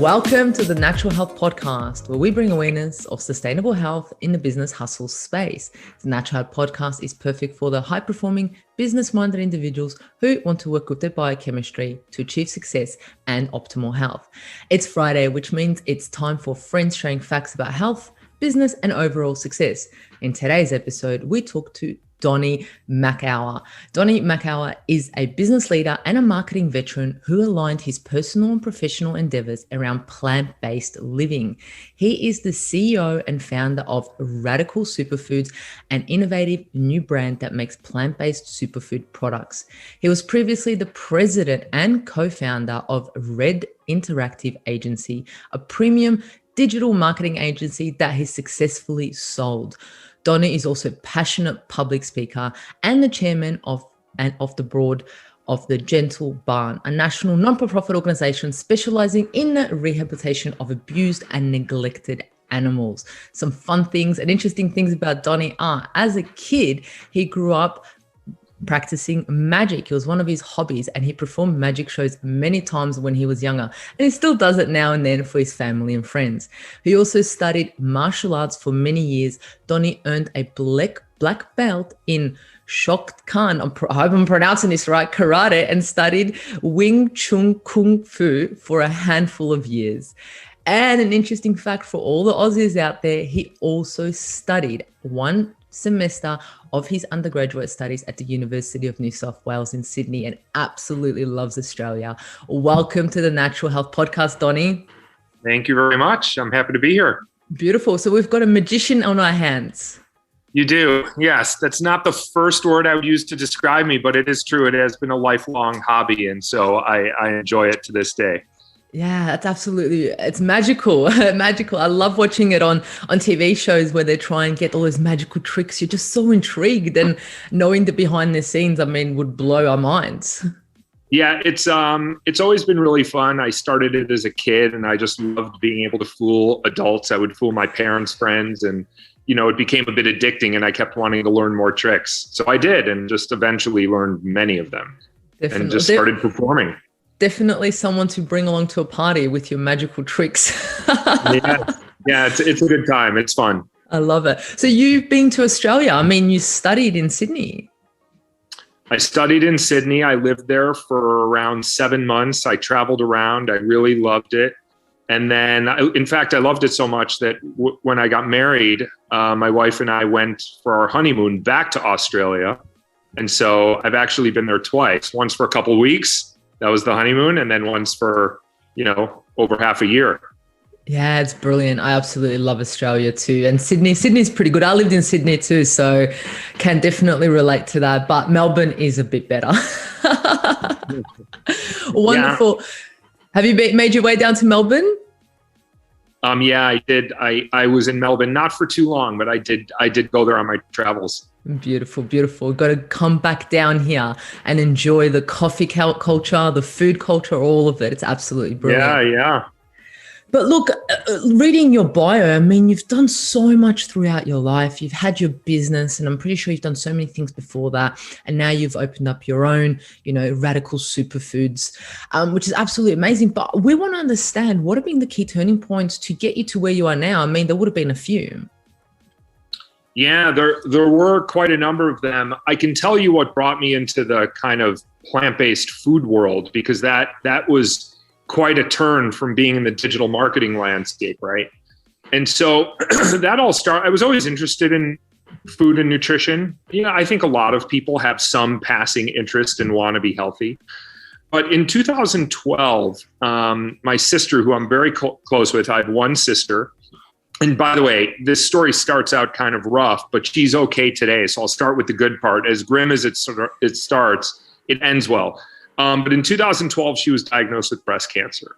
Welcome to the Natural Health Podcast, where we bring awareness of sustainable health in the business hustle space. The Natural Health Podcast is perfect for the high-performing, business-minded individuals who want to work with their biochemistry to achieve success and optimal health. It's Friday, which means it's time for friends sharing facts about health, business, and overall success. In today's episode, we talk to Donny Makower. Donny Makower is a business leader and a marketing veteran who aligned his personal and professional endeavors around plant-based living. He is the CEO and founder of Radical Superfoods, an innovative new brand that makes plant-based superfood products. He was previously the president and co-founder of Red Interactive Agency, a premium digital marketing agency that he successfully sold. Donny is also a passionate public speaker and the chairman of the board of the Gentle Barn, a national non-profit organization specializing in the rehabilitation of abused and neglected animals. Some fun things and interesting things about Donny are, as a kid, he grew up practicing magic. It was one of his hobbies, and he performed magic shows many times when he was younger, and he still does it now and then for his family and friends. He also studied martial arts for many years. Donny earned a black belt in Shotokan, I hope I'm pronouncing this right, karate, and studied Wing Chun Kung Fu for a handful of years. And an interesting fact for all the Aussies out there, he also studied one semester of his undergraduate studies at the University of New South Wales in Sydney and absolutely loves Australia. Welcome to the Natural Health Podcast, Donny. Thank you very much. I'm happy to be here. Beautiful. So we've got a magician on our hands. You do. Yes. That's not the first word I would use to describe me, but it is true. It has been a lifelong hobby. And so I enjoy it to this day. Yeah, that's absolutely, it's magical, magical. I love watching it on TV shows where they try and get all those magical tricks. You're just so intrigued, and knowing the behind the scenes, I mean, would blow our minds. Yeah, it's always been really fun. I started it as a kid and I just loved being able to fool adults. I would fool my parents' friends, and, you know, it became a bit addicting and I kept wanting to learn more tricks. So I did, and just eventually learned many of them. Definitely. And just started performing. Definitely someone to bring along to a party with your magical tricks. Yeah, it's a good time. It's fun. I love it. So you've been to Australia. I mean, you studied in Sydney. I studied in Sydney. I lived there for around 7 months. I traveled around. I really loved it. And then, in fact, I loved it so much that when I got married, my wife and I went for our honeymoon back to Australia. And so I've actually been there twice, once for a couple of weeks. That was the honeymoon, and then once for, over half a year. Yeah, it's brilliant. I absolutely love Australia too. And Sydney's pretty good. I lived in Sydney too, so can definitely relate to that. But Melbourne is a bit better. Wonderful. Yeah. Have you made your way down to Melbourne? Yeah, I did. I was in Melbourne, not for too long, but I did go there on my travels. Beautiful, beautiful. Got to come back down here and enjoy the coffee culture, the food culture, all of it. It's absolutely brilliant. Yeah. But look, reading your bio, I mean, you've done so much throughout your life. You've had your business, and I'm pretty sure you've done so many things before that. And now you've opened up your own, Radical Superfoods, which is absolutely amazing. But we want to understand, what have been the key turning points to get you to where you are now? I mean, there would have been a few. Yeah, there were quite a number of them. I can tell you what brought me into the kind of plant-based food world, because that was quite a turn from being in the digital marketing landscape, right? And so that all started, I was always interested in food and nutrition. I think a lot of people have some passing interest and want to be healthy. But in 2012, my sister, who I'm very close with, I have one sister. And by the way, this story starts out kind of rough, but she's okay today. So I'll start with the good part. As grim as it starts, it ends well. But in 2012, she was diagnosed with breast cancer.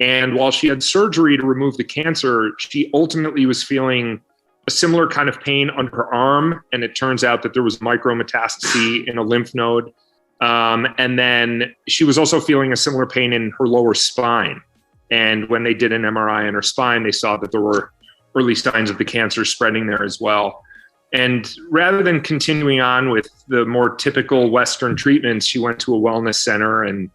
And while she had surgery to remove the cancer, she ultimately was feeling a similar kind of pain under her arm. And it turns out that there was micrometastasis in a lymph node. And then she was also feeling a similar pain in her lower spine. And when they did an MRI in her spine, they saw that there were early signs of the cancer spreading there as well. And rather than continuing on with the more typical Western treatments, she went to a wellness center and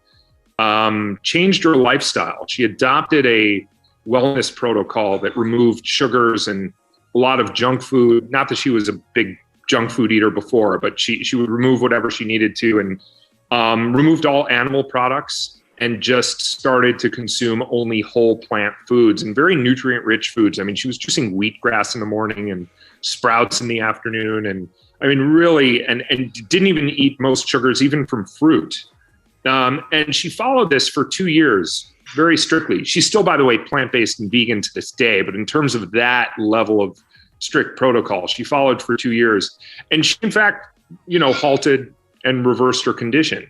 changed her lifestyle. She adopted a wellness protocol that removed sugars and a lot of junk food. Not that she was a big junk food eater before, but she would remove whatever she needed to, and removed all animal products and just started to consume only whole plant foods and very nutrient rich foods. I mean, she was juicing wheatgrass in the morning and sprouts in the afternoon. And I mean, really, and didn't even eat most sugars, even from fruit. And she followed this for 2 years very strictly. She's still, by the way, plant-based and vegan to this day, but in terms of that level of strict protocol, she followed for 2 years. And she, in fact, halted and reversed her condition.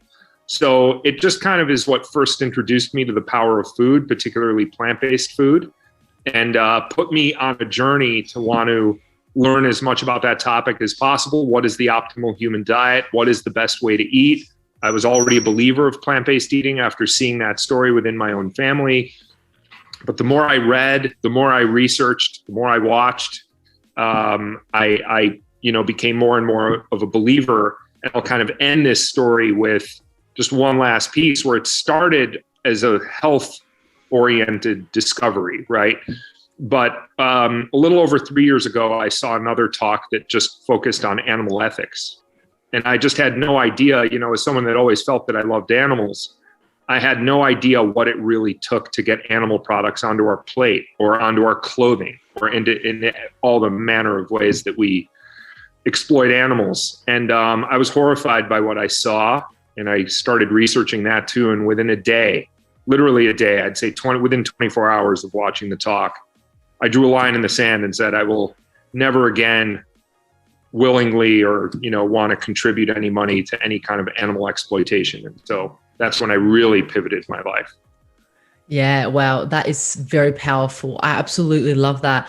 So it just kind of is what first introduced me to the power of food, particularly plant-based food, and put me on a journey to want to learn as much about that topic as possible. What is the optimal human diet? What is the best way to eat? I was already a believer of plant-based eating after seeing that story within my own family. But the more I read, the more I researched, the more I watched, I became more and more of a believer. And I'll kind of end this story with just one last piece where it started as a health-oriented discovery, right? But a little over 3 years ago, I saw another talk that just focused on animal ethics. And I just had no idea, as someone that always felt that I loved animals, I had no idea what it really took to get animal products onto our plate or onto our clothing or in all the manner of ways that we exploit animals. And I was horrified by what I saw. And I started researching that too. And within a day, literally a day, I'd say within 24 hours of watching the talk, I drew a line in the sand and said, I will never again willingly or, want to contribute any money to any kind of animal exploitation. And so that's when I really pivoted my life. Yeah, wow, that is very powerful. I absolutely love that.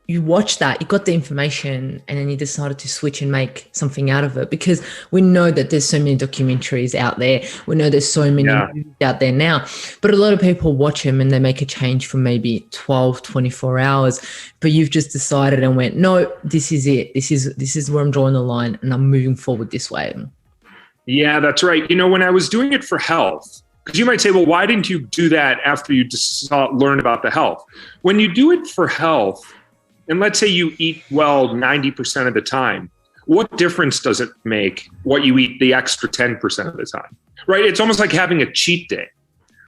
You watched that, you got the information, and then you decided to switch and make something out of it, because we know that there's so many documentaries out there. We know there's so many movies out there now, but a lot of people watch them and they make a change for maybe 12, 24 hours. But you've just decided and went, no, this is it. This is where I'm drawing the line and I'm moving forward this way. Yeah, that's right. When I was doing it for health, because you might say, well, why didn't you do that after you just learn about the health? When you do it for health, and let's say you eat well 90% of the time, what difference does it make what you eat the extra 10% of the time, right? It's almost like having a cheat day,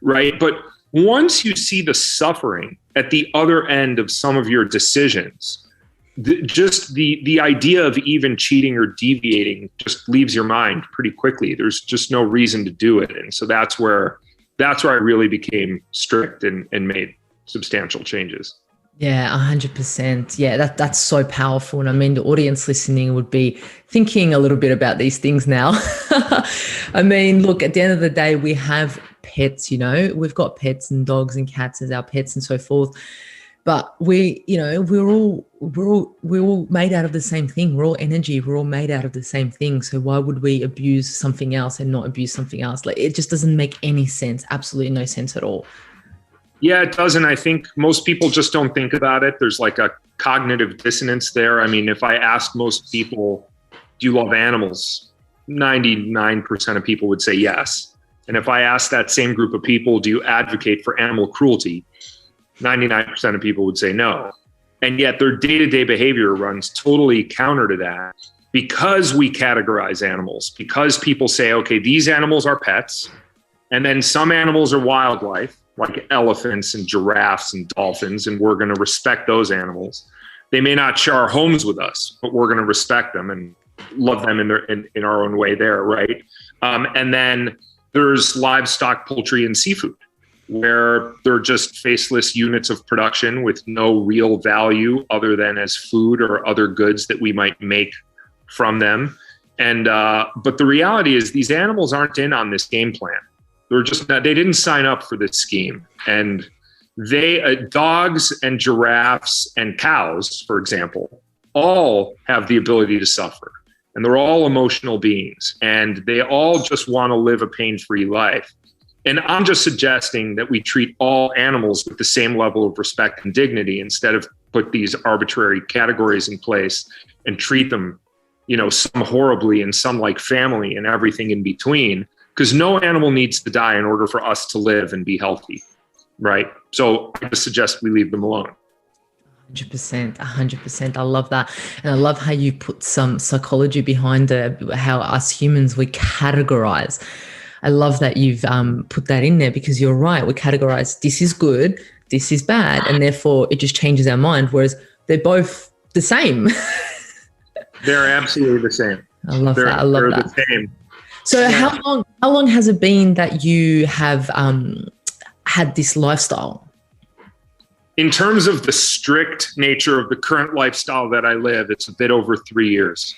right? But once you see the suffering at the other end of some of your decisions, the idea of even cheating or deviating just leaves your mind pretty quickly. There's just no reason to do it. And so that's where I really became strict and made substantial changes. Yeah, 100%. Yeah, that's so powerful. And I mean, the audience listening would be thinking a little bit about these things now. I mean, look, at the end of the day, we have pets, we've got pets and dogs and cats as our pets and so forth. But we're all made out of the same thing. We're all energy. We're all made out of the same thing. So why would we abuse something else and not abuse something else? Like, it just doesn't make any sense. Absolutely no sense at all. Yeah, it doesn't. I think most people just don't think about it. There's like a cognitive dissonance there. I mean, if I asked most people, do you love animals? 99% of people would say yes. And if I asked that same group of people, do you advocate for animal cruelty? 99% of people would say no. And yet their day-to-day behavior runs totally counter to that, because we categorize animals, because people say, okay, these animals are pets, and then some animals are wildlife, like elephants and giraffes and dolphins, and we're going to respect those animals. They may not share our homes with us, but we're going to respect them and love them in our own way there, right? And then there's livestock, poultry, and seafood, where they're just faceless units of production with no real value other than as food or other goods that we might make from them. And but the reality is these animals aren't in on this game plan. They didn't sign up for this scheme. And dogs and giraffes and cows, for example, all have the ability to suffer. And they're all emotional beings. And they all just want to live a pain-free life. And I'm just suggesting that we treat all animals with the same level of respect and dignity, instead of put these arbitrary categories in place and treat them, some horribly and some like family and everything in between. because no animal needs to die in order for us to live and be healthy, right? So I just suggest we leave them alone. 100%, 100%. I love that. And I love how you put some psychology behind how us humans, we categorize. I love that you've put that in there, because you're right. We categorize, this is good, this is bad. And therefore it just changes our mind. Whereas they're both the same. They're absolutely the same. I love that. I love that. The same. So yeah. How long has it been that you have had this lifestyle? In terms of the strict nature of the current lifestyle that I live, it's a bit over 3 years.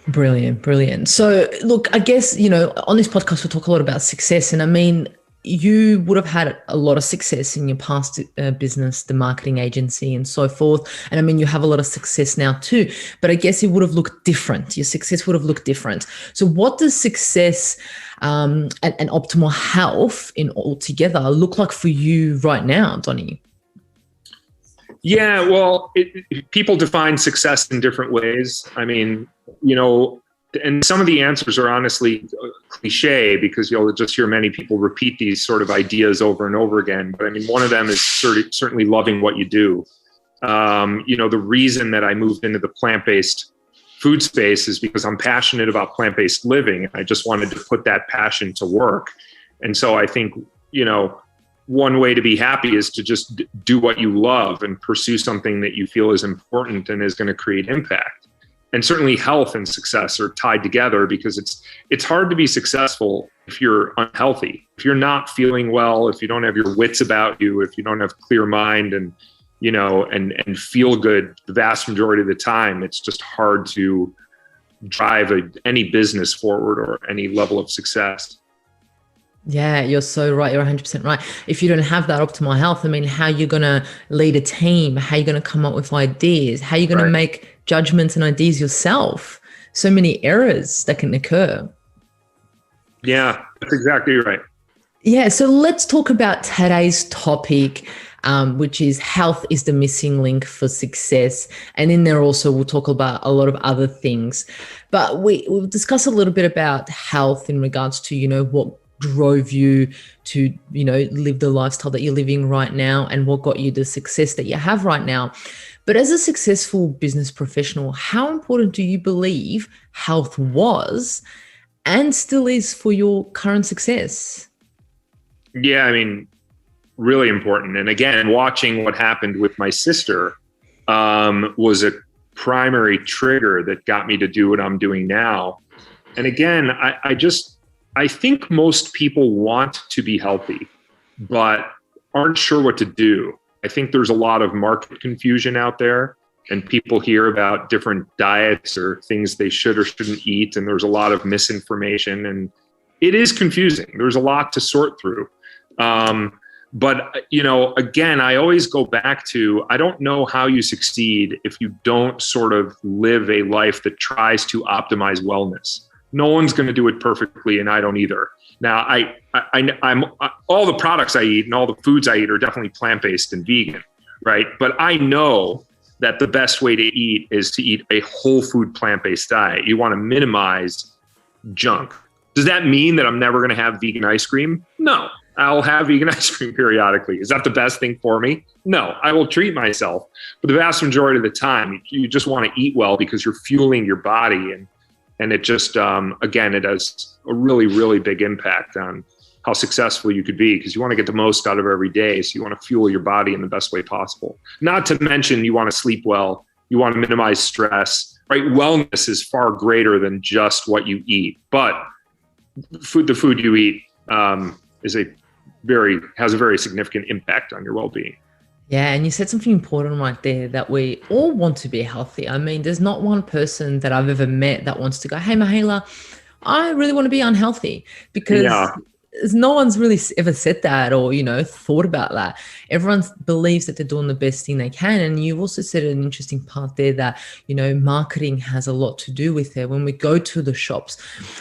Brilliant, brilliant. So look, I guess, on this podcast, we talk a lot about success. And I mean, you would have had a lot of success in your past business, the marketing agency and so forth. And I mean, you have a lot of success now too, but I guess it would have looked different. Your success would have looked different. So what does success and optimal health in altogether look like for you right now, Donny? Yeah, well, people define success in different ways. I mean, and some of the answers are honestly cliche, because you'll just hear many people repeat these sort of ideas over and over again. But I mean, one of them is certainly loving what you do. The reason that I moved into the plant-based food space is because I'm passionate about plant-based living. I just wanted to put that passion to work. And so I think, one way to be happy is to just do what you love and pursue something that you feel is important and is going to create impact. And certainly health and success are tied together, because it's hard to be successful if you're unhealthy. If you're not feeling well, if you don't have your wits about you, if you don't have clear mind and feel good the vast majority of the time, it's just hard to drive any business forward or any level of success. Yeah, you're so right. You're 100% right. If you don't have that optimal health, I mean, how are you going to lead a team? How are you going to come up with ideas? How are you going to make judgments and ideas yourself? So many errors that can occur. Yeah, that's exactly right. Yeah, so let's talk about today's topic, which is health is the missing link for success. And in there also, we'll talk about a lot of other things. But we'll discuss a little bit about health in regards to, what drove you to, live the lifestyle that you're living right now, and what got you the success that you have right now. But as a successful business professional, how important do you believe health was and still is for your current success? Yeah, I mean, really important. And again, watching what happened with my sister was a primary trigger that got me to do what I'm doing now. And again, I think most people want to be healthy, but aren't sure what to do. I think there's a lot of market confusion out there, and people hear about different diets or things they should or shouldn't eat. And there's a lot of misinformation, and it is confusing. There's a lot to sort through. But, again, I always go back to, I don't know how you succeed if you don't sort of live a life that tries to optimize wellness. No one's going to do it perfectly, and I don't either. Now, I'm all the products I eat and all the foods I eat are definitely plant-based and vegan, right? But I know that the best way to eat is to eat a whole food plant-based diet. You want to minimize junk. Does that mean that I'm never going to have vegan ice cream? No, I'll have vegan ice cream periodically. Is that the best thing for me? No, I will treat myself. But the vast majority of the time, you just want to eat well because you're fueling your body, and it just, again, it has a really, really big impact on how successful you could be, because you want to get the most out of every day. So you want to fuel your body in the best way possible. Not to mention, you want to sleep well. You want to minimize stress, right? Wellness is far greater than just what you eat. But the food you eat has a very significant impact on your well-being. Yeah, and you said something important right there, that we all want to be healthy. I mean, there's not one person that I've ever met that wants to go, hey, Mahela, I really want to be unhealthy, because no one's really ever said that or, thought about that. Everyone believes that they're doing the best thing they can. And you also said an interesting part there that, marketing has a lot to do with it. When we go to the shops,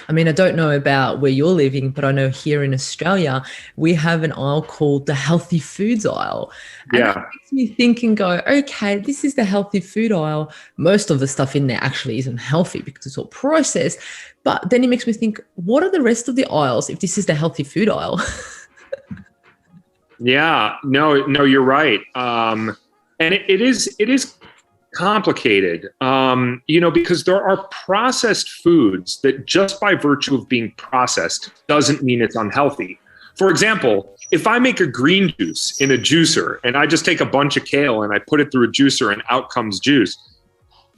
I mean, I don't know about where you're living, but I know here in Australia, we have an aisle called the healthy foods aisle. And that makes me think and go, okay, this is the healthy food aisle. Most of the stuff in there actually isn't healthy because it's all processed. But then it makes me think, what are the rest of the aisles if this is the healthy food aisle? Yeah, no, you're right. And it is complicated, because there are processed foods that just by virtue of being processed doesn't mean it's unhealthy. For example, if I make a green juice in a juicer and I just take a bunch of kale and I put it through a juicer and out comes juice,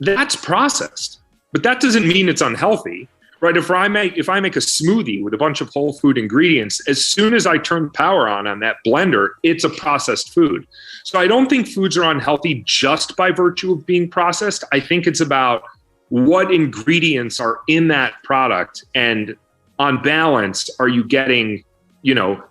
that's processed, but that doesn't mean it's unhealthy. Right? If I make a smoothie with a bunch of whole food ingredients, as soon as I turn the power on that blender, it's a processed food. So I don't think foods are unhealthy just by virtue of being processed. I think it's about what ingredients are in that product, and on balance, are you getting,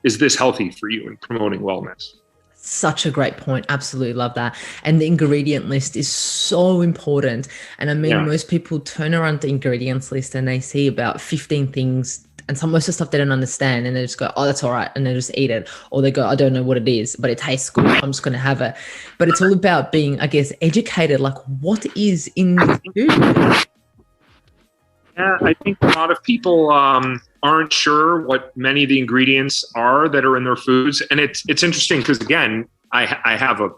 is this healthy for you in promoting wellness? Such a great point. Absolutely love that. And the ingredient list is so important. And I mean, most people turn around the ingredients list and they see about 15 things, and most of the stuff they don't understand, and they just go, oh, that's all right, and they just eat it. Or they go, I don't know what it is, but it tastes good, I'm just going to have it. But it's all about being, I guess, educated, like what is in the food. Yeah, I think a lot of people aren't sure what many of the ingredients are that are in their foods, and it's interesting because, again, I have a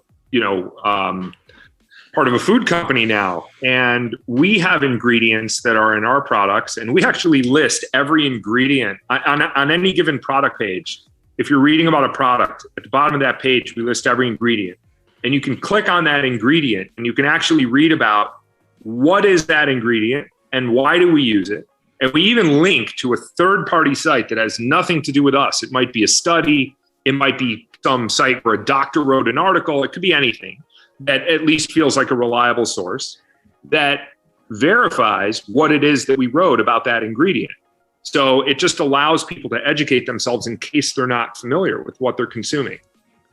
part of a food company now, and we have ingredients that are in our products, and we actually list every ingredient on any given product page. If you're reading about a product, at the bottom of that page, we list every ingredient, and you can click on that ingredient, and you can actually read about what is that ingredient and why do we use it. And we even link to a third-party site that has nothing to do with us. It might be a study. It might be some site where a doctor wrote an article. It could be anything that at least feels like a reliable source that verifies what it is that we wrote about that ingredient. So it just allows people to educate themselves in case they're not familiar with what they're consuming.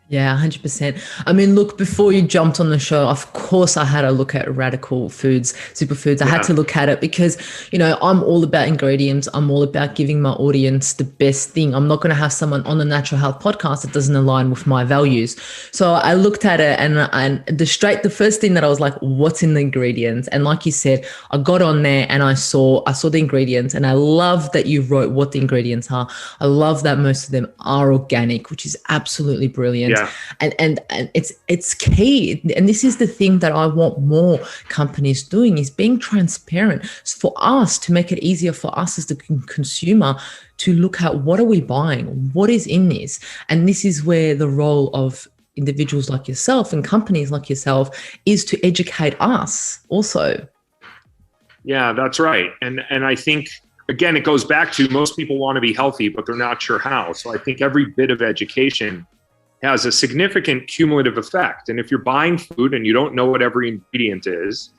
Yeah, 100%. I mean, look, before you jumped on the show, of course, I had a look at Radical Foods, Superfoods. I had to look at it because, I'm all about ingredients. I'm all about giving my audience the best thing. I'm not going to have someone on the Natural Health podcast that doesn't align with my values. So I looked at it, and the first thing that I was like, what's in the ingredients? And like you said, I got on there and I saw the ingredients, and I love that you wrote what the ingredients are. I love that most of them are organic, which is absolutely brilliant. Yeah. And it's key. And this is the thing that I want more companies doing, is being transparent for us, to make it easier for us as the consumer to look at what are we buying, what is in this. And this is where the role of individuals like yourself and companies like yourself is to educate us also. Yeah, that's right. And I think, again, it goes back to most people want to be healthy, but they're not sure how. So I think every bit of education has a significant cumulative effect. And if you're buying food and you don't know what every ingredient is,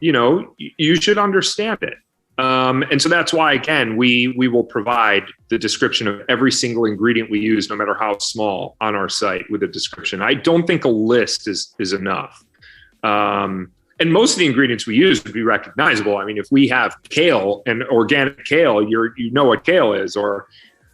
you should understand it. And so that's why, again, we will provide the description of every single ingredient we use, no matter how small, on our site with a description. I don't think a list is enough. And most of the ingredients we use would be recognizable. I mean, if we have kale and organic kale, you know what kale is, or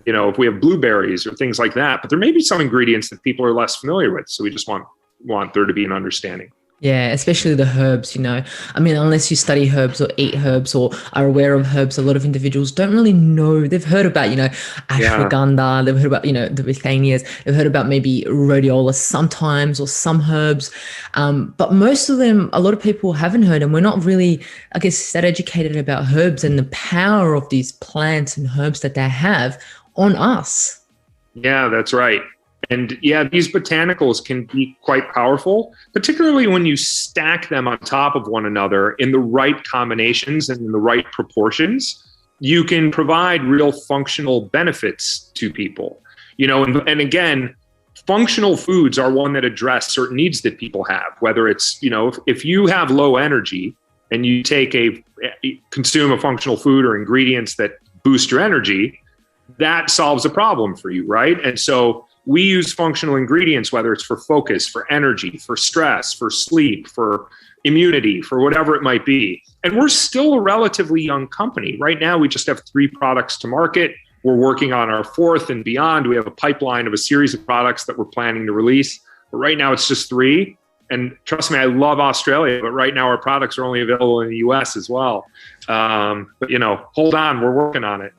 if we have blueberries or things like that. But there may be some ingredients that people are less familiar with. So we just want there to be an understanding. Yeah, especially the herbs, I mean, unless you study herbs or eat herbs or are aware of herbs, a lot of individuals don't really know. They've heard about, ashwagandha, they've heard about, the withanias, they've heard about maybe rhodiola sometimes, or some herbs. But most of them, a lot of people haven't heard, and we're not really, I guess, that educated about herbs and the power of these plants and herbs that they have on us. Yeah, that's right. And yeah, these botanicals can be quite powerful, particularly when you stack them on top of one another in the right combinations and in the right proportions. You can provide real functional benefits to people, and again, functional foods are one that address certain needs that people have, whether it's, if you have low energy and you consume a functional food or ingredients that boost your energy, that solves a problem for you, right? And so we use functional ingredients, whether it's for focus, for energy, for stress, for sleep, for immunity, for whatever it might be. And we're still a relatively young company. Right now, we just have 3 products to market. We're working on our 4th and beyond. We have a pipeline of a series of products that we're planning to release. But right now, it's just 3. and trust me, I love Australia, but right now our products are only available in the US as well. But hold on, we're working on it.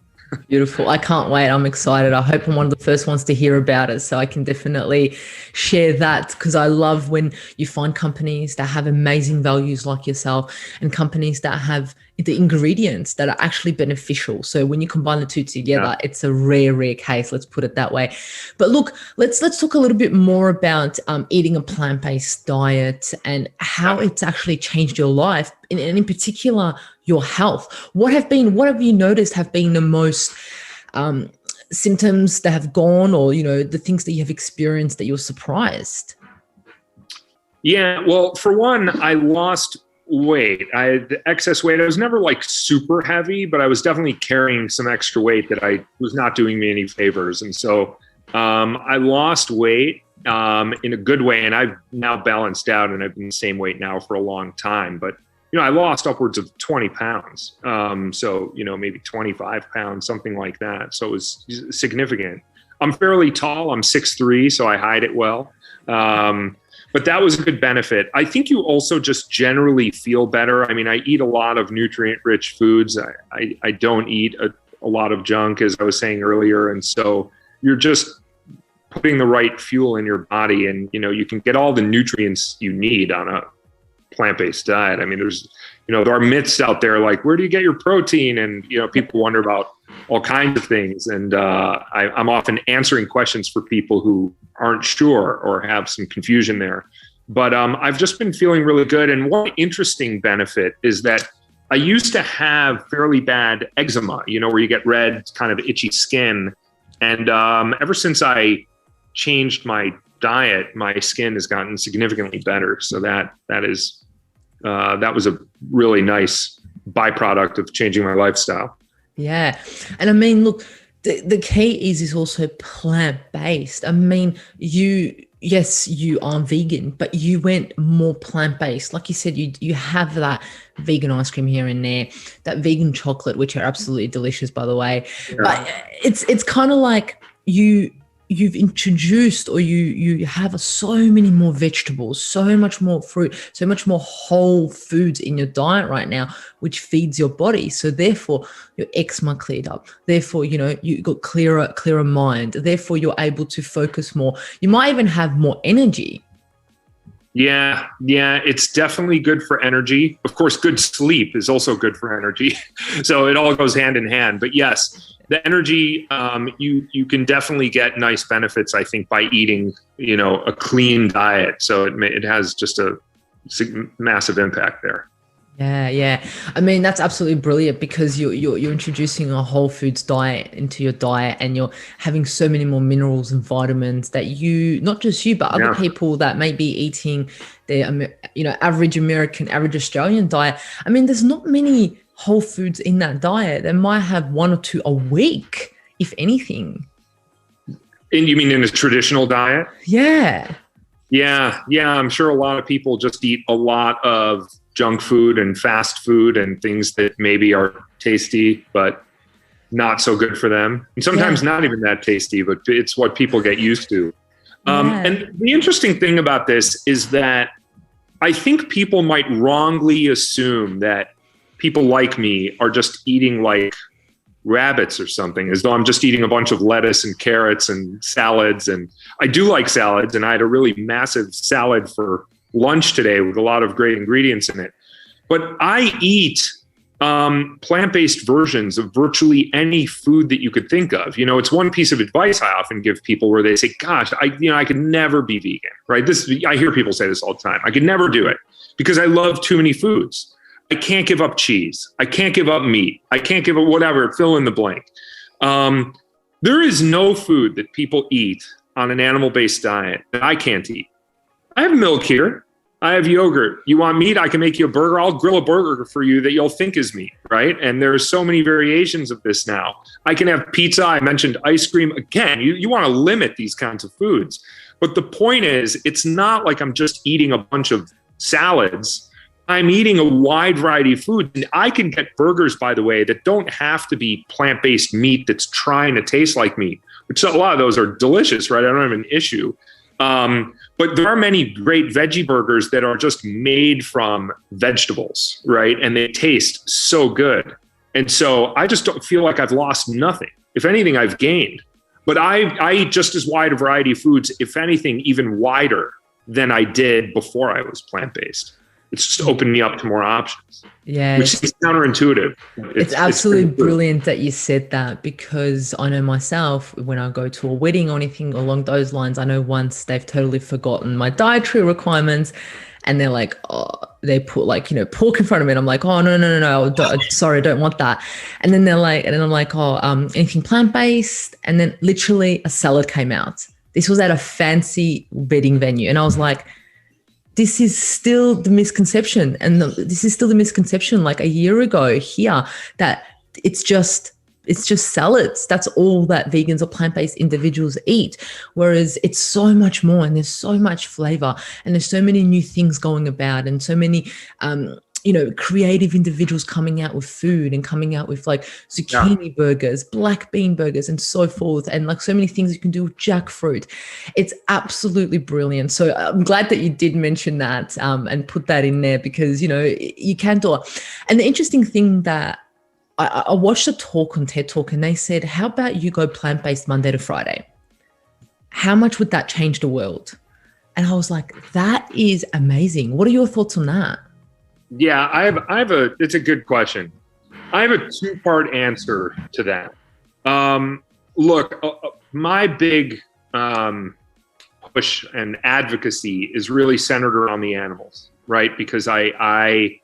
Beautiful. I can't wait. I'm excited. I hope I'm one of the first ones to hear about it, so I can definitely share that, because I love when you find companies that have amazing values like yourself, and companies that have the ingredients that are actually beneficial. So when you combine the two together, it's a rare case. Let's put it that way. But look, let's talk a little bit more about eating a plant-based diet and how it's actually changed your life, and in particular your health. What have you noticed have been the most symptoms that have gone, or the things that you have experienced that you're surprised? Yeah, well, for one, I lost weight. I had excess weight. I was never like super heavy, but I was definitely carrying some extra weight that I was not doing me any favors. And so I lost weight in a good way, and I've now balanced out, and I've been the same weight now for a long time. But I lost upwards of 20 pounds. So maybe 25 pounds, something like that. So it was significant. I'm fairly tall. I'm 6'3", so I hide it well. But that was a good benefit. I think you also just generally feel better. I mean, I eat a lot of nutrient-rich foods. I don't eat a lot of junk, as I was saying earlier. And so you're just putting the right fuel in your body, and, you can get all the nutrients you need on a plant-based diet. I mean, there are myths out there like, where do you get your protein? And, people wonder about all kinds of things. And I'm often answering questions for people who aren't sure or have some confusion there. But I've just been feeling really good. And one interesting benefit is that I used to have fairly bad eczema, where you get red, kind of itchy skin. And ever since I changed my diet, my skin has gotten significantly better. So that was a really nice byproduct of changing my lifestyle. Yeah. And I mean, look, the key is also plant-based. I mean, you are vegan, but you went more plant-based. Like you said, you have that vegan ice cream here and there, that vegan chocolate, which are absolutely delicious, by the way. Yeah. But it's kind of like you've introduced, or you have so many more vegetables, so much more fruit, so much more whole foods in your diet right now, which feeds your body. So therefore your eczema cleared up. Therefore, you got clearer mind. Therefore, you're able to focus more. You might even have more energy. Yeah, it's definitely good for energy. Of course, good sleep is also good for energy. So it all goes hand in hand. But yes, the energy, you can definitely get nice benefits, I think, by eating, a clean diet. So it has just a massive impact there. Yeah. I mean, that's absolutely brilliant, because you're introducing a whole foods diet into your diet, and you're having so many more minerals and vitamins that not just you, but other people that may be eating their, average American, average Australian diet. I mean, there's not many whole foods in that diet. They might have one or two a week, if anything. And you mean in a traditional diet? Yeah. I'm sure a lot of people just eat a lot of junk food and fast food and things that maybe are tasty, but not so good for them. And sometimes not even that tasty, but it's what people get used to. And the interesting thing about this is that I think people might wrongly assume that people like me are just eating like rabbits or something, as though I'm just eating a bunch of lettuce and carrots and salads. And I do like salads, and I had a really massive salad for lunch today with a lot of great ingredients in it. But I eat plant-based versions of virtually any food that you could think of. It's one piece of advice I often give people, where they say, gosh, I could never be vegan, right? I hear people say this all the time. I could never do it because I love too many foods. I can't give up cheese. I can't give up meat. I can't give up whatever, fill in the blank. There is no food that people eat on an animal-based diet that I can't eat. I have milk here. I have yogurt. You want meat? I can make you a burger. I'll grill a burger for you that you'll think is meat, right? And there's so many variations of this now. I can have pizza. I mentioned ice cream. Again, you want to limit these kinds of foods. But the point is, it's not like I'm just eating a bunch of salads. I'm eating a wide variety of food. And I can get burgers, by the way, that don't have to be plant-based meat that's trying to taste like meat, which a lot of those are delicious, right? I don't have an issue. But there are many great veggie burgers that are just made from vegetables, right? And they taste so good. And so I just don't feel like I've lost nothing. If anything, I've gained. But I eat just as wide a variety of foods, if anything, even wider than I did before I was plant-based. It's just opened me up to more options. Yeah, which is counterintuitive. It's absolutely brilliant that you said that, because I know myself, when I go to a wedding or anything along those lines, I know once they've totally forgotten my dietary requirements, and they're like, oh, they put like, pork in front of me, and I'm like, oh, no, sorry, I don't want that. And then they're like, and then I'm like, oh, anything plant-based? And then literally a salad came out. This was at a fancy wedding venue, and I was like, this is still the misconception. And this is still the misconception like a year ago here, that it's just salads. That's all that vegans or plant-based individuals eat. Whereas it's so much more, and there's so much flavor, and there's so many new things going about, and so many, creative individuals coming out with food and coming out with like zucchini burgers, black bean burgers, and so forth. And like so many things you can do with jackfruit. It's absolutely brilliant. So I'm glad that you did mention that and put that in there, because, you can do it. And the interesting thing that I watched a talk on TED Talk, and they said, how about you go plant-based Monday to Friday? How much would that change the world? And I was like, that is amazing. What are your thoughts on that? Yeah, it's a good question. I have a two-part answer to that. Look, my big push and advocacy is really centered around the animals, right? Because I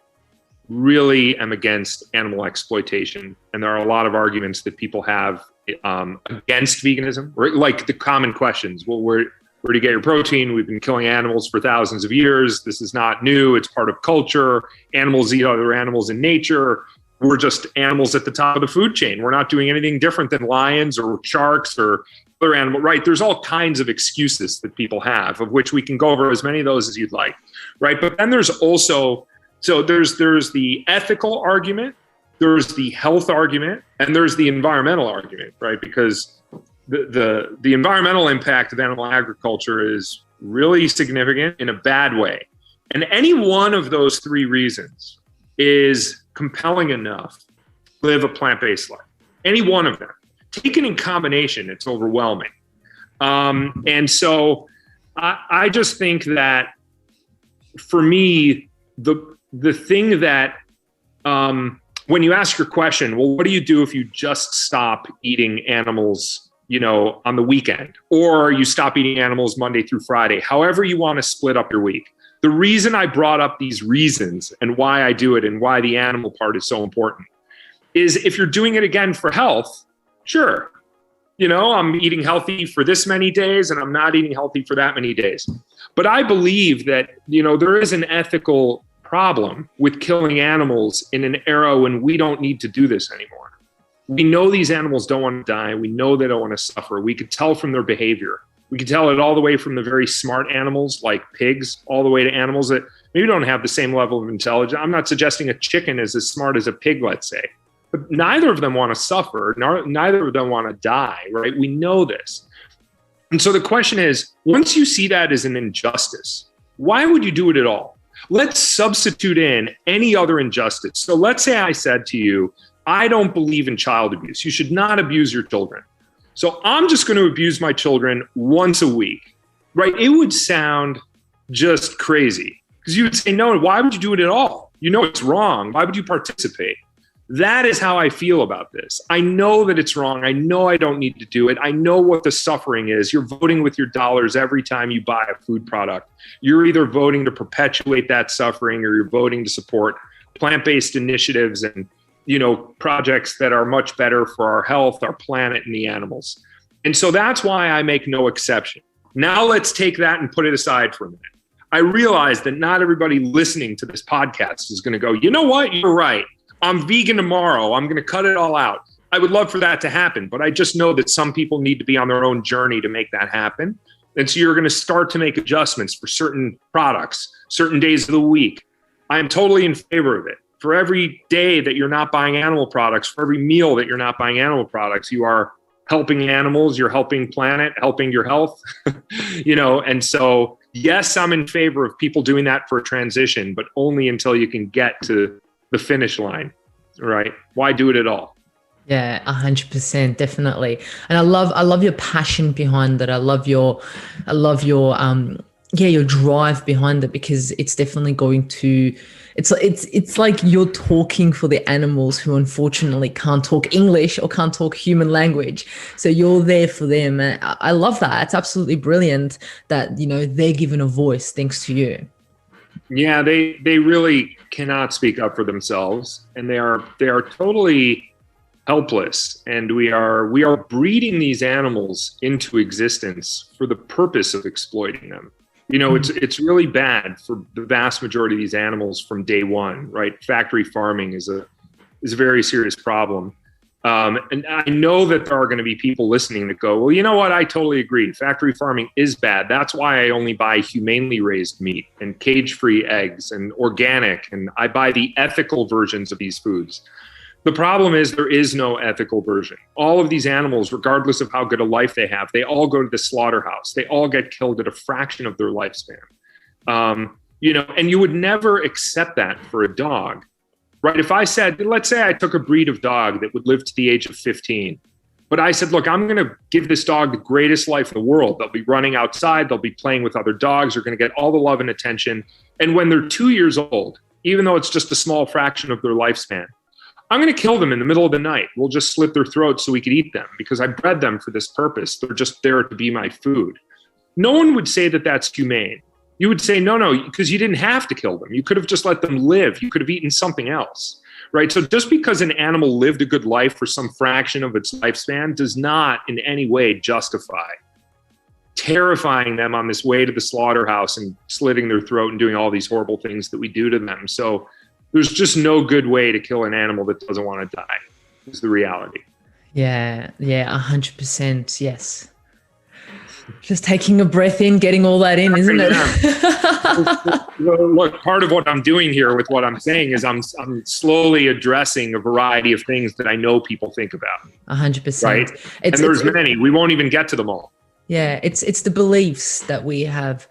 really am against animal exploitation. And there are a lot of arguments that people have against veganism, right? Like the common questions. Well, where do you get your protein? We've been killing animals for thousands of years. This is not new. It's part of culture. Animals eat other animals in nature. We're just animals at the top of the food chain. We're not doing anything different than lions or sharks or other animals, right? There's all kinds of excuses that people have, of which we can go over as many of those as you'd like, right? But then there's also, so there's the ethical argument, there's the health argument, and there's the environmental argument, right? Because the environmental impact of animal agriculture is really significant in a bad way. And any one of those three reasons is compelling enough to live a plant-based life. Any one of them. Taken in combination, it's overwhelming. And so I just think that for me, the thing that when you ask your question, well, what do you do if you just stop eating animals on the weekend, or you stop eating animals Monday through Friday, however you want to split up your week? The reason I brought up these reasons and why I do it and why the animal part is so important is, if you're doing it again for health, sure, I'm eating healthy for this many days and I'm not eating healthy for that many days. But I believe that, there is an ethical problem with killing animals in an era when we don't need to do this anymore. We know these animals don't want to die. We know they don't want to suffer. We could tell from their behavior. We could tell it all the way from the very smart animals like pigs, all the way to animals that maybe don't have the same level of intelligence. I'm not suggesting a chicken is as smart as a pig, let's say, but neither of them want to suffer. Neither of them want to die, right? We know this. And so the question is, once you see that as an injustice, why would you do it at all? Let's substitute in any other injustice. So let's say I said to you, I don't believe in child abuse. You should not abuse your children. So I'm just going to abuse my children once a week, right? It would sound just crazy, because you would say, no, why would you do it at all? It's wrong. Why would you participate? That is how I feel about this. I know that it's wrong. I know I don't need to do it. I know what the suffering is. You're voting with your dollars every time you buy a food product. You're either voting to perpetuate that suffering, or you're voting to support plant-based initiatives and projects that are much better for our health, our planet, and the animals. And so that's why I make no exception. Now let's take that and put it aside for a minute. I realize that not everybody listening to this podcast is going to go, you know what? You're right. I'm vegan tomorrow. I'm going to cut it all out. I would love for that to happen, but I just know that some people need to be on their own journey to make that happen. And so you're going to start to make adjustments for certain products, certain days of the week. I am totally in favor of it. For every day that you're not buying animal products, for every meal that you're not buying animal products, you are helping animals, you're helping planet, helping your health, and so yes, I'm in favor of people doing that for a transition, but only until you can get to the finish line, right? Why do it at all? Yeah, 100%, definitely. And I love your passion behind it. I love your your drive behind it, because it's definitely going to, it's like you're talking for the animals who unfortunately can't talk English or can't talk human language. So you're there for them. And I love that. It's absolutely brilliant that, they're given a voice thanks to you. Yeah, they really cannot speak up for themselves, and they are totally helpless, and we are breeding these animals into existence for the purpose of exploiting them. It's really bad for the vast majority of these animals from day one, right? Factory farming is a very serious problem. And I know that there are going to be people listening that go, well, you know what? I totally agree. Factory farming is bad. That's why I only buy humanely raised meat and cage-free eggs and organic, and I buy the ethical versions of these foods. The problem is there is no ethical version. All of these animals, regardless of how good a life they have, they all go to the slaughterhouse. They all get killed at a fraction of their lifespan. And you would never accept that for a dog, right? If I said, let's say I took a breed of dog that would live to the age of 15, but I said, look, I'm going to give this dog the greatest life in the world. They'll be running outside. They'll be playing with other dogs. They're going to get all the love and attention. And when they're 2 years old, even though it's just a small fraction of their lifespan, I'm going to kill them in the middle of the night. We'll just slit their throats so we could eat them because I bred them for this purpose. They're just there to be my food. No one would say that that's humane. You would say, no, because you didn't have to kill them. You could have just let them live. You could have eaten something else, right? So just because an animal lived a good life for some fraction of its lifespan does not in any way justify terrifying them on this way to the slaughterhouse and slitting their throat and doing all these horrible things that we do to them. So there's just no good way to kill an animal that doesn't want to die, is the reality. Yeah, 100%. Yes. Just taking a breath in, getting all that in, isn't it? Look, part of what I'm doing here with what I'm saying is I'm slowly addressing a variety of things that I know people think about. 100%. Right? And there's many. We won't even get to them all. Yeah, it's the beliefs that we have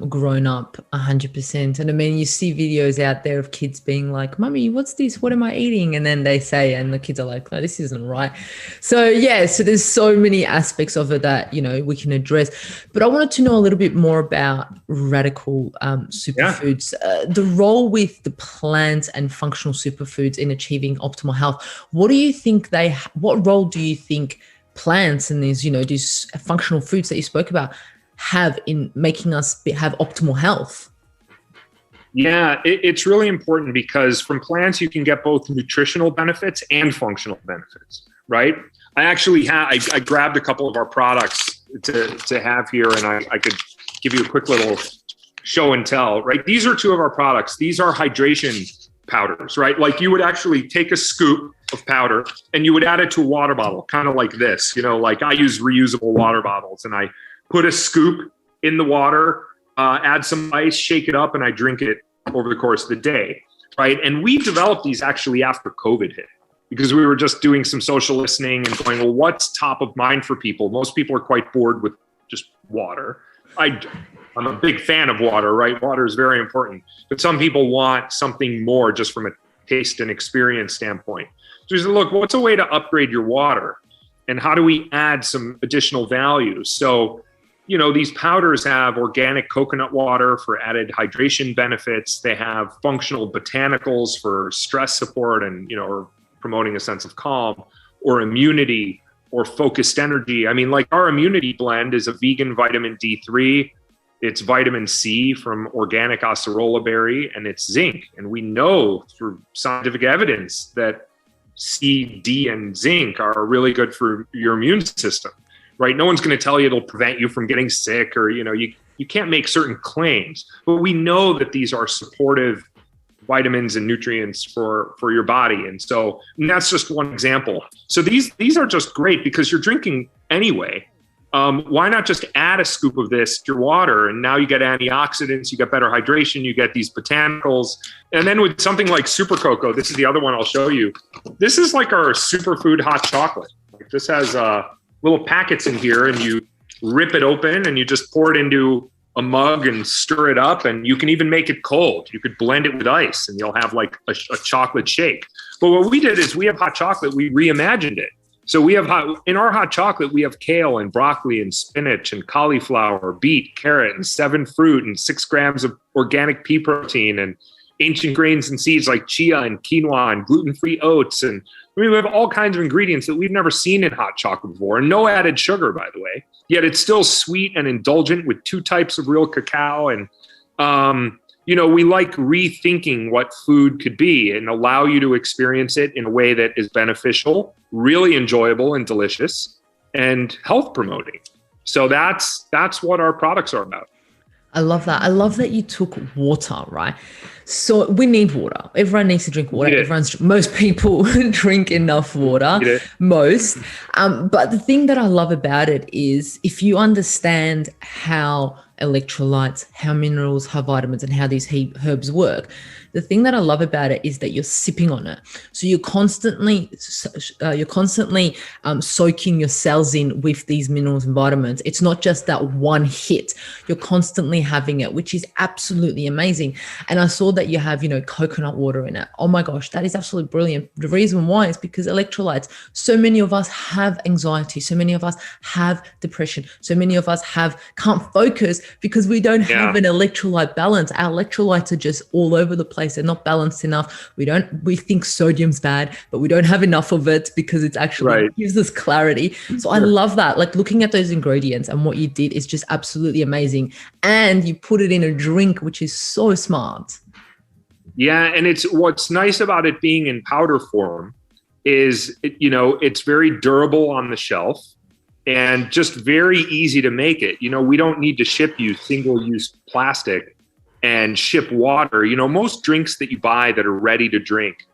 grown up 100%. And I mean, you see videos out there of kids being like, "Mummy, what's this? What am I eating?" And then they say, and the kids are like, "No, this isn't right." So so there's so many aspects of it that, we can address. But I wanted to know a little bit more about radical superfoods, the role with the plants and functional superfoods in achieving optimal health. What do you think what role do you think plants and these functional foods that you spoke about have in making us have optimal health? Yeah, it's really important because from plants you can get both nutritional benefits and functional benefits, right? I actually I grabbed a couple of our products to have here, and I could give you a quick little show and tell, right? These are two of our products. These are hydration powders, right? Like you would actually take a scoop of powder and you would add it to a water bottle, kind of like this, like I use reusable water bottles, and I put a scoop in the water, add some ice, shake it up, and I drink it over the course of the day, right? And we developed these actually after COVID hit because we were just doing some social listening and going, well, what's top of mind for people? Most people are quite bored with just water. I'm a big fan of water, right? Water is very important. But some people want something more just from a taste and experience standpoint. So we said, look, what's a way to upgrade your water? And how do we add some additional value? So, these powders have organic coconut water for added hydration benefits. They have functional botanicals for stress support and, or promoting a sense of calm or immunity or focused energy. I mean, like our immunity blend is a vegan vitamin D3. It's vitamin C from organic acerola berry, and it's zinc. And we know through scientific evidence that C, D, and zinc are really good for your immune system, right? No one's going to tell you it'll prevent you from getting sick, or, you can't make certain claims, but we know that these are supportive vitamins and nutrients for your body. And so that's just one example. So these are just great because you're drinking anyway. Why not just add a scoop of this to your water? And now you get antioxidants, you get better hydration, you get these botanicals. And then with something like Super Cocoa, this is the other one I'll show you. This is like our superfood hot chocolate. Like this has little packets in here, and you rip it open and you just pour it into a mug and stir it up, and you can even make it cold. You could blend it with ice and you'll have like a chocolate shake. But what we did is we have hot chocolate, we reimagined it. So we have in our hot chocolate, we have kale and broccoli and spinach and cauliflower, beet, carrot, and 7 fruit and 6 grams of organic pea protein and ancient grains and seeds like chia and quinoa and gluten-free oats. And we have all kinds of ingredients that we've never seen in hot chocolate before, and no added sugar, by the way. Yet it's still sweet and indulgent with 2 types of real cacao. And, we like rethinking what food could be and allow you to experience it in a way that is beneficial, really enjoyable and delicious, and health promoting. So that's what our products are about. I love that. I love that you took water, right? So we need water. Everyone needs to drink water. Most people drink enough water, most. But the thing that I love about it is if you understand how electrolytes, how minerals, how vitamins, and how these herbs work, the thing that I love about it is that you're sipping on it. So you're constantly soaking your cells in with these minerals and vitamins. It's not just that one hit. You're constantly having it, which is absolutely amazing. And I saw that you have, coconut water in it. Oh my gosh, that is absolutely brilliant. The reason why is because electrolytes. So many of us have anxiety. So many of us have depression. So many of us can't focus because we don't have an electrolyte balance. Our electrolytes are just all over the place. They're not balanced enough. We think sodium's bad, but we don't have enough of it because it's actually gives us clarity. So I love that. Like looking at those ingredients and what you did is just absolutely amazing. And you put it in a drink, which is so smart. Yeah. And what's nice about it being in powder form is, it's very durable on the shelf and just very easy to make it. We don't need to ship you single-use plastic and ship water. Most drinks that you buy that are ready to drink,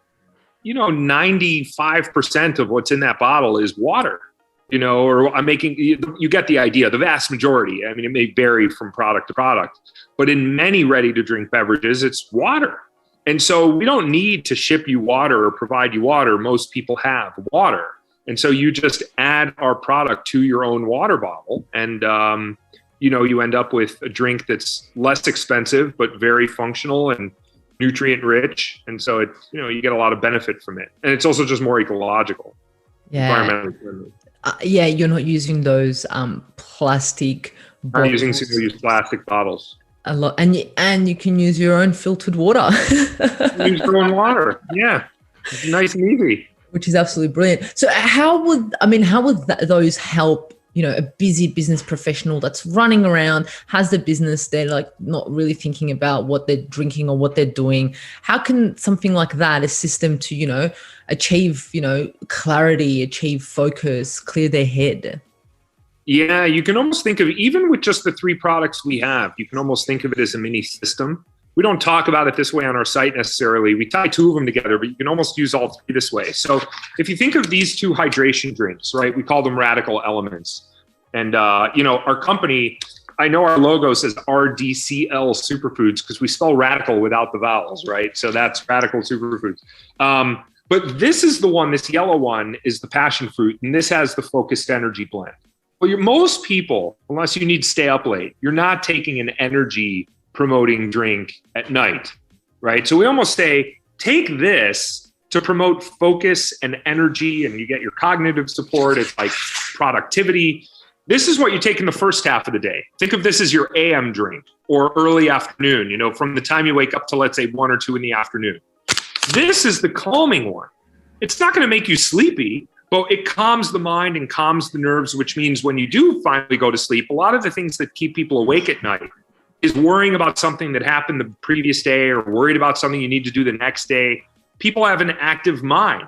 95% of what's in that bottle is water, or you get the idea, the vast majority. I mean, it may vary from product to product, but in many ready to drink beverages, it's water. And so we don't need to ship you water or provide you water. Most people have water. And so you just add our product to your own water bottle and, you end up with a drink that's less expensive, but very functional and nutrient rich. And so you get a lot of benefit from it. And it's also just more ecological. Yeah. Environmentally friendly. You're not using those plastic bottles. I'm using single-use plastic bottles. A lot. And you can use your own filtered water. Use your own water. Yeah. It's nice and easy. Which is absolutely brilliant. So how would those help, a busy business professional that's running around, has the business, they're like not really thinking about what they're drinking or what they're doing. How can something like that assist them to, achieve, clarity, achieve focus, clear their head? Yeah, you can almost think of, even with just the 3 products we have, you can almost think of it as a mini system. We don't talk about it this way on our site necessarily. We tie 2 of them together, but you can almost use all 3 this way. So if you think of these 2 hydration drinks, right, we call them radical elements. And, our company, I know our logo says RDCL Superfoods because we spell radical without the vowels, right? So that's radical superfoods. But this is the one, this yellow one is the passion fruit, and this has the focused energy blend. Well, most people, unless you need to stay up late, you're not taking an energy promoting drink at night, right? So we almost say, take this to promote focus and energy, and you get your cognitive support. It's like productivity. This is what you take in the first half of the day. Think of this as your AM drink or early afternoon, from the time you wake up to, let's say, 1 or 2 in the afternoon. This is the calming one. It's not going to make you sleepy, but it calms the mind and calms the nerves, which means when you do finally go to sleep, a lot of the things that keep people awake at night is worrying about something that happened the previous day or worried about something you need to do the next day. People have an active mind,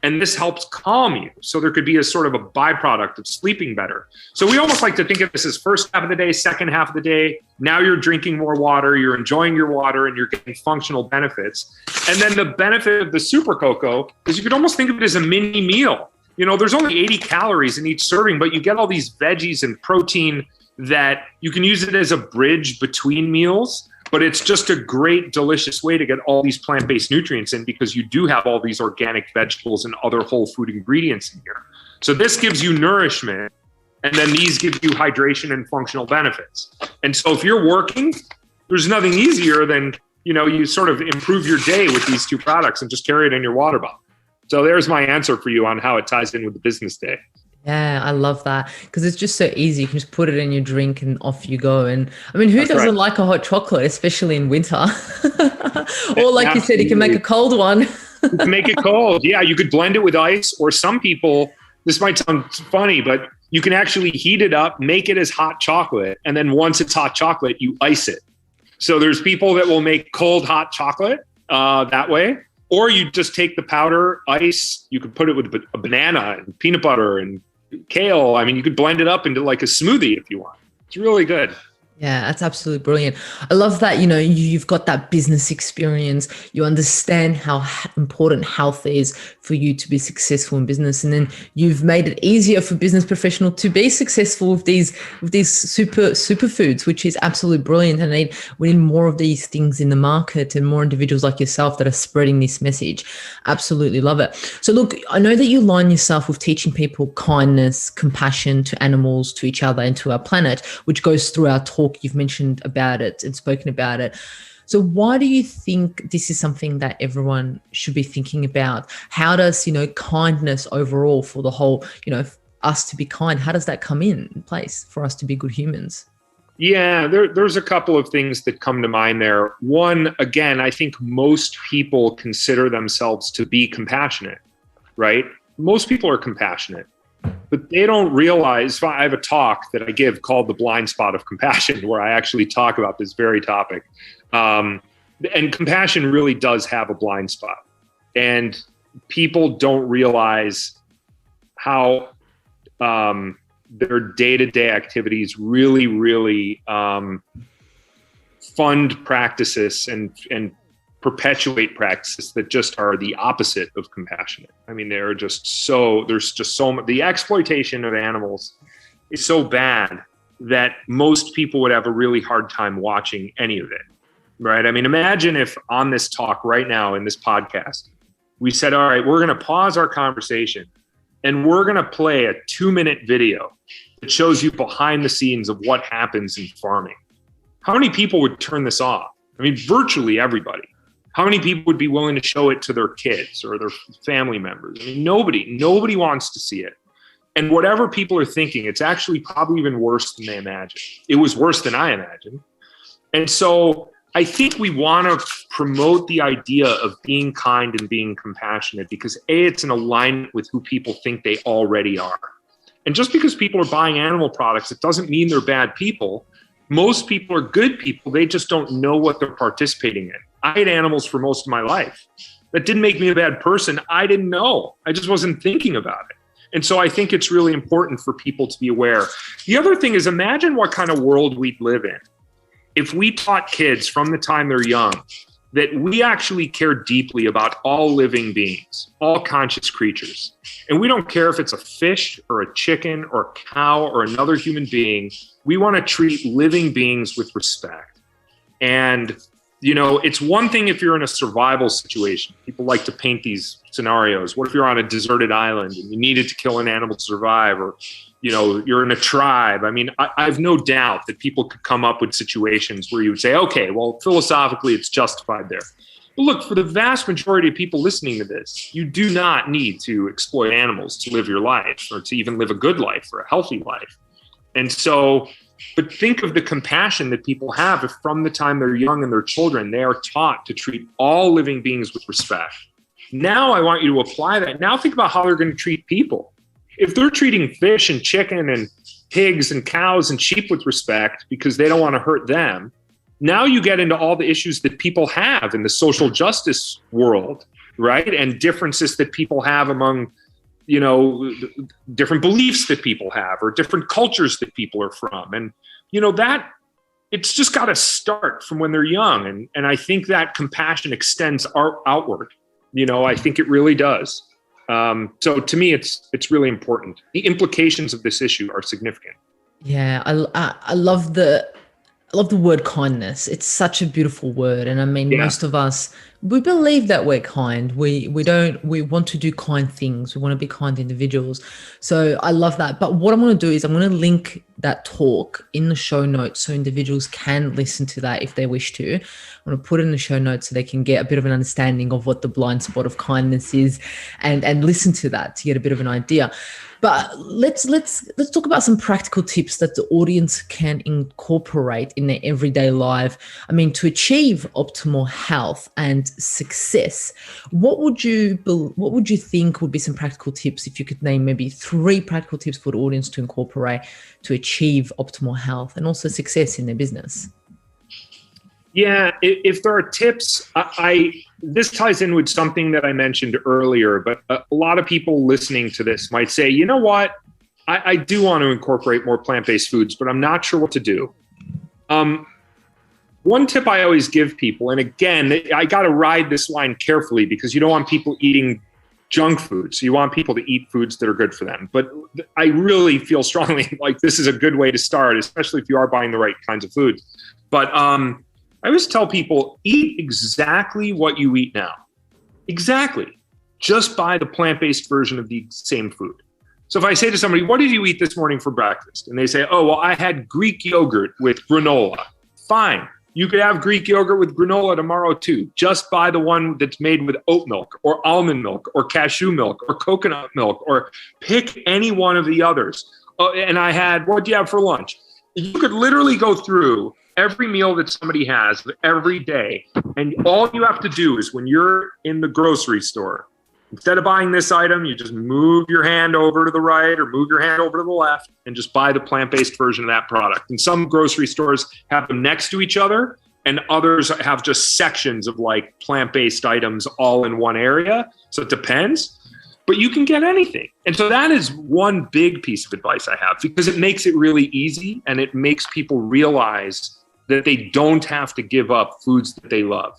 and this helps calm you. So there could be a sort of a byproduct of sleeping better. So we almost like to think of this as first half of the day, second half of the day. Now you're drinking more water, you're enjoying your water, and you're getting functional benefits. And then the benefit of the super cocoa is you could almost think of it as a mini meal. There's only 80 calories in each serving, but you get all these veggies and protein that you can use it as a bridge between meals, but it's just a great, delicious way to get all these plant-based nutrients in because you do have all these organic vegetables and other whole food ingredients in here. So this gives you nourishment, and then these give you hydration and functional benefits. And so if you're working, there's nothing easier than, you sort of improve your day with these two products and just carry it in your water bottle. So there's my answer for you on how it ties in with the business day. Yeah, I love that because it's just so easy. You can just put it in your drink and off you go. And I mean, who That's doesn't right. like a hot chocolate, especially in winter? Or like you said, you can make a cold one. You can make it cold. Yeah, you could blend it with ice, or some people, this might sound funny, but you can actually heat it up, make it as hot chocolate, and then once it's hot chocolate, you ice it. So there's people that will make cold hot chocolate that way, or you just take the powder ice. You could put it with a banana and peanut butter and kale. I mean, you could blend it up into like a smoothie if you want. It's really good. Yeah, that's absolutely brilliant. I love that, you've got that business experience. You understand how important health is for you to be successful in business. And then you've made it easier for business professionals to be successful with these superfoods, which is absolutely brilliant. And we need more of these things in the market and more individuals like yourself that are spreading this message. Absolutely love it. So look, I know that you align yourself with teaching people kindness, compassion to animals, to each other, and to our planet, which goes through our talk. You've mentioned about it and spoken about it. So why do you think this is something that everyone should be thinking about? How does, kindness overall for the whole, us to be kind, how does that come in place for us to be good humans? Yeah, there's a couple of things that come to mind there. One, again, I think most people consider themselves to be compassionate, right? Most people are compassionate. But they don't realize, I have a talk that I give called The Blind Spot of Compassion, where I actually talk about this very topic. And compassion really does have a blind spot. And people don't realize how their day-to-day activities really fund practices and perpetuate practices that just are the opposite of compassionate. I mean, there's just so much. The exploitation of animals is so bad that most people would have a really hard time watching any of it, right? I mean, imagine if on this talk right now in this podcast, we said, all right, we're going to pause our conversation and we're going to play a 2-minute video that shows you behind the scenes of what happens in farming. How many people would turn this off? I mean, virtually everybody. How many people would be willing to show it to their kids or their family members? I mean, nobody wants to see it. And whatever people are thinking, it's actually probably even worse than they imagine. It was worse than I imagined. And so I think we want to promote the idea of being kind and being compassionate because it's in alignment with who people think they already are. And just because people are buying animal products, it doesn't mean they're bad people. Most people are good people. They just don't know what they're participating in. I ate animals for most of my life. That didn't make me a bad person. I didn't know. I just wasn't thinking about it. And so I think it's really important for people to be aware. The other thing is, imagine what kind of world we'd live in if we taught kids from the time they're young that we actually care deeply about all living beings, all conscious creatures. And we don't care if it's a fish or a chicken or a cow or another human being. We want to treat living beings with respect. And it's one thing if you're in a survival situation. People like to paint these scenarios. What if you're on a deserted island and you needed to kill an animal to survive, or, you're in a tribe? I mean, I have no doubt that people could come up with situations where you would say, okay, well, philosophically, it's justified there. But look, for the vast majority of people listening to this, you do not need to exploit animals to live your life or to even live a good life or a healthy life. And so, but think of the compassion that people have if from the time they're young and they're children, they are taught to treat all living beings with respect. Now I want you to apply that. Now think about how they're going to treat people. If they're treating fish and chicken and pigs and cows and sheep with respect because they don't want to hurt them, now you get into all the issues that people have in the social justice world, right? And differences that people have among different beliefs that people have or different cultures that people are from. And, that it's just got to start from when they're young. And I think that compassion extends outward. I think it really does. So to me, it's really important. The implications of this issue are significant. Yeah, I love the word kindness. It's such a beautiful word. And I mean, most of us, we believe that we're kind. We want to do kind things. We want to be kind individuals. So I love that. But what I'm going to do is I'm going to link that talk in the show notes so individuals can listen to that if they wish to. I'm going to put it in the show notes so they can get a bit of an understanding of what the blind spot of kindness is and listen to that to get a bit of an idea. But let's talk about some practical tips that the audience can incorporate in their everyday life. I mean, to achieve optimal health and success, what would you think would be some practical tips if you could name maybe 3 practical tips for the audience to incorporate to achieve optimal health and also success in their business? Yeah, if there are tips, this ties in with something that I mentioned earlier, but a lot of people listening to this might say, you know what, I do want to incorporate more plant-based foods, but I'm not sure what to do. One tip I always give people, and again, I got to ride this line carefully because you don't want people eating junk food. So you want people to eat foods that are good for them. But I really feel strongly like this is a good way to start, especially if you are buying the right kinds of foods. But I always tell people, eat exactly what you eat now. Exactly. Just buy the plant-based version of the same food. So if I say to somebody, what did you eat this morning for breakfast? And they say, oh, well, I had Greek yogurt with granola. Fine. You could have Greek yogurt with granola tomorrow too. Just buy the one that's made with oat milk or almond milk or cashew milk or coconut milk, or pick any one of the others. Oh, and I had, what do you have for lunch? You could literally go through every meal that somebody has every day. And all you have to do is when you're in the grocery store, instead of buying this item, you just move your hand over to the right or move your hand over to the left and just buy the plant-based version of that product. And some grocery stores have them next to each other, and others have just sections of like plant-based items all in one area. So it depends, but you can get anything. And so that is one big piece of advice I have, because it makes it really easy and it makes people realize that they don't have to give up foods that they love.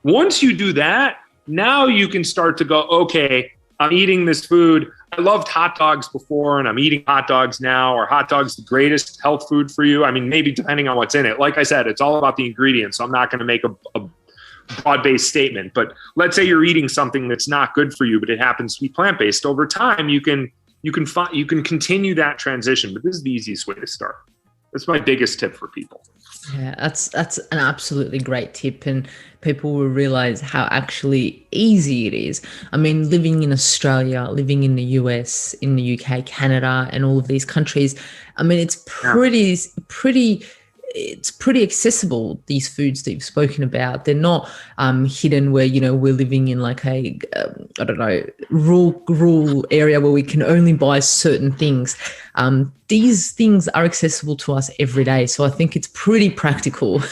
Once you do that, now you can start to go, okay, I'm eating this food. I loved hot dogs before and I'm eating hot dogs now. Are hot dogs the greatest health food for you? I mean, maybe depending on what's in it. Like I said, it's all about the ingredients. So I'm not going to make a broad-based statement. But let's say you're eating something that's not good for you, but it happens to be plant-based. Over time, you can continue that transition. But this is the easiest way to start. That's my biggest tip for people. Yeah, that's an absolutely great tip, and people will realize how actually easy it is. I mean, living in Australia, living in the US, in the UK, Canada, and all of these countries, I mean, it's pretty accessible, these foods that you've spoken about. They're not hidden where, we're living in like a, I don't know, rural area where we can only buy certain things. These things are accessible to us every day. So I think it's pretty practical.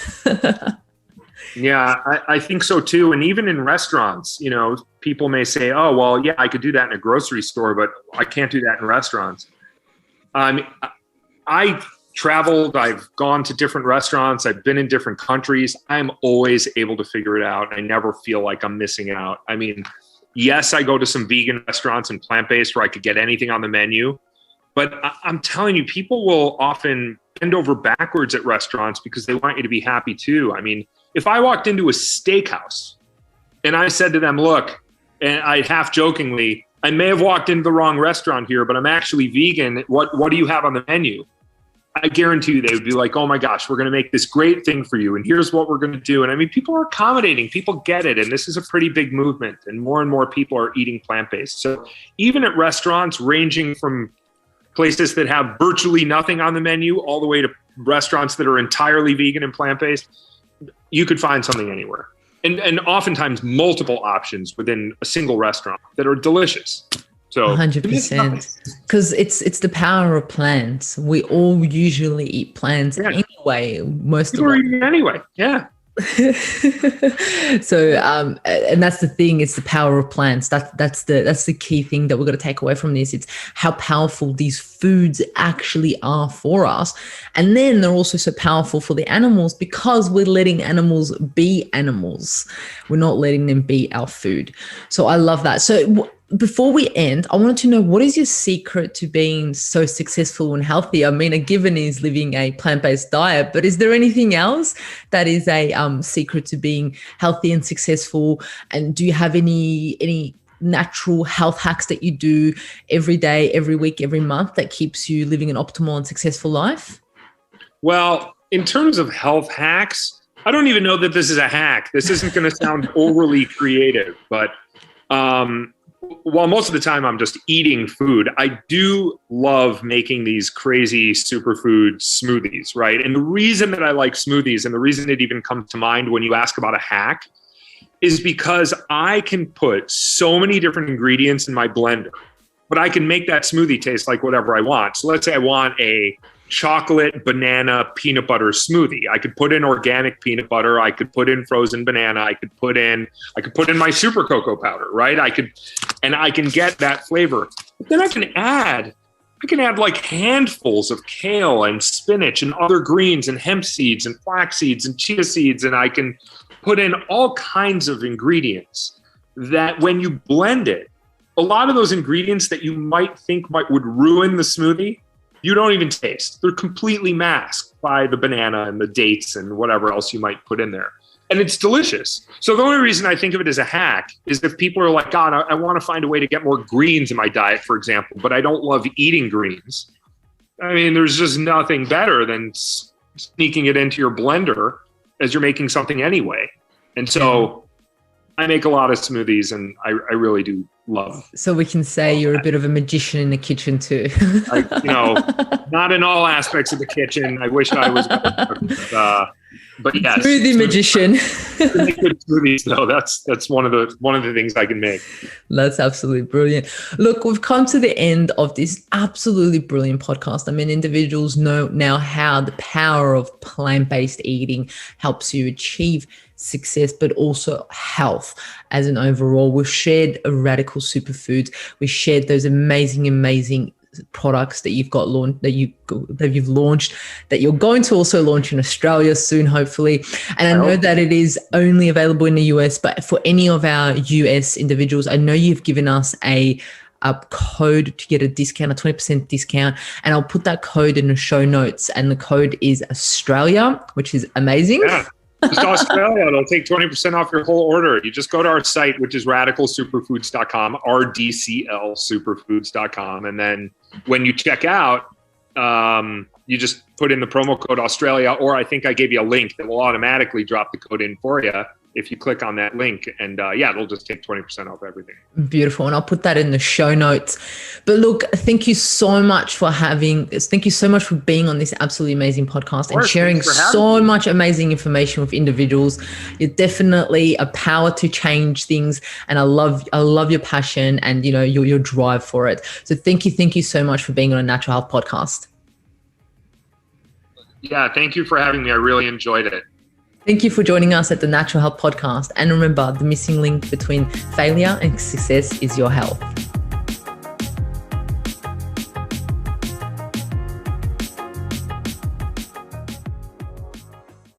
Yeah, I think so too. And even in restaurants, people may say, oh, well, yeah, I could do that in a grocery store, but I can't do that in restaurants. I traveled, I've gone to different restaurants, I've been in different countries. I'm always able to figure it out. I never feel like I'm missing out. I mean, yes, I go to some vegan restaurants and plant-based where I could get anything on the menu, but I'm telling you, people will often bend over backwards at restaurants because they want you to be happy too. I mean, if I walked into a steakhouse and I said to them, look, and I half jokingly, I may have walked into the wrong restaurant here, but I'm actually vegan. What do you have on the menu? I guarantee you they would be like, oh my gosh, we're going to make this great thing for you. And here's what we're going to do. And I mean, people are accommodating, people get it. And this is a pretty big movement, and more people are eating plant-based. So even at restaurants ranging from places that have virtually nothing on the menu all the way to restaurants that are entirely vegan and plant-based, you could find something anywhere. And oftentimes multiple options within a single restaurant that are delicious. So 100%, because it's the power of plants. We all usually eat plants anyway. Most people are eating anyway. Yeah. So and that's the thing, it's the power of plants. That's the key thing that we're going to take away from this. It's how powerful these foods actually are for us, and then they're also so powerful for the animals because we're letting animals be animals. We're not letting them be our food. So I love that. So before we end, I wanted to know, what is your secret to being so successful and healthy? I mean, a given is living a plant-based diet, but is there anything else that is a secret to being healthy and successful? And do you have any natural health hacks that you do every day, every week, every month that keeps you living an optimal and successful life? Well, in terms of health hacks, I don't even know that this is a hack. This isn't going to sound overly creative, but while most of the time I'm just eating food, I do love making these crazy superfood smoothies, right? And the reason that I like smoothies, and the reason it even comes to mind when you ask about a hack, is because I can put so many different ingredients in my blender, but I can make that smoothie taste like whatever I want. So let's say I want a chocolate banana peanut butter smoothie. I could put in organic peanut butter. I could put in frozen banana. I could put in my super cocoa powder, right? I can get that flavor. But then I can add like handfuls of kale and spinach and other greens and hemp seeds and flax seeds and chia seeds, and I can put in all kinds of ingredients that when you blend it, a lot of those ingredients that you might think would ruin the smoothie, you don't even taste. They're completely masked by the banana and the dates and whatever else you might put in there. And it's delicious. So the only reason I think of it as a hack is if people are like, God, I want to find a way to get more greens in my diet, for example, but I don't love eating greens. I mean, there's just nothing better than sneaking it into your blender as you're making something anyway. And so I make a lot of smoothies, and I really do love. So we can say you're a bit of a magician in the kitchen too. Not in all aspects of the kitchen. I wish I was, but yes, smoothie magician. Make good smoothies, though. That's one of the things I can make. That's absolutely brilliant. Look, we've come to the end of this absolutely brilliant podcast. I mean, individuals know now how the power of plant-based eating helps you achieve success, but also health as an overall. We've shared a radical superfoods. We shared those amazing products that you've got launched, that you've launched, that you're going to also launch in Australia soon, hopefully. And I know that it is only available in the US, but for any of our US individuals, I know you've given us a code to get a discount, a 20% discount. And I'll put that code in the show notes. And the code is Australia, which is amazing. Yeah. Just Australia, it'll take 20% off your whole order. You just go to our site, which is radicalsuperfoods.com, rdclsuperfoods.com. And then when you check out, you just put in the promo code Australia, or I think I gave you a link that will automatically drop the code in for you if you click on that link. And it'll just take 20% off everything. Beautiful. And I'll put that in the show notes. But look, thank you so much for being on this absolutely amazing podcast and sharing so much amazing information with individuals. You're definitely a power to change things. And I love your passion and, your drive for it. So thank you so much for being on a Natural Health podcast. Yeah, thank you for having me. I really enjoyed it. Thank you for joining us at the Natural Health Podcast. And remember, the missing link between failure and success is your health.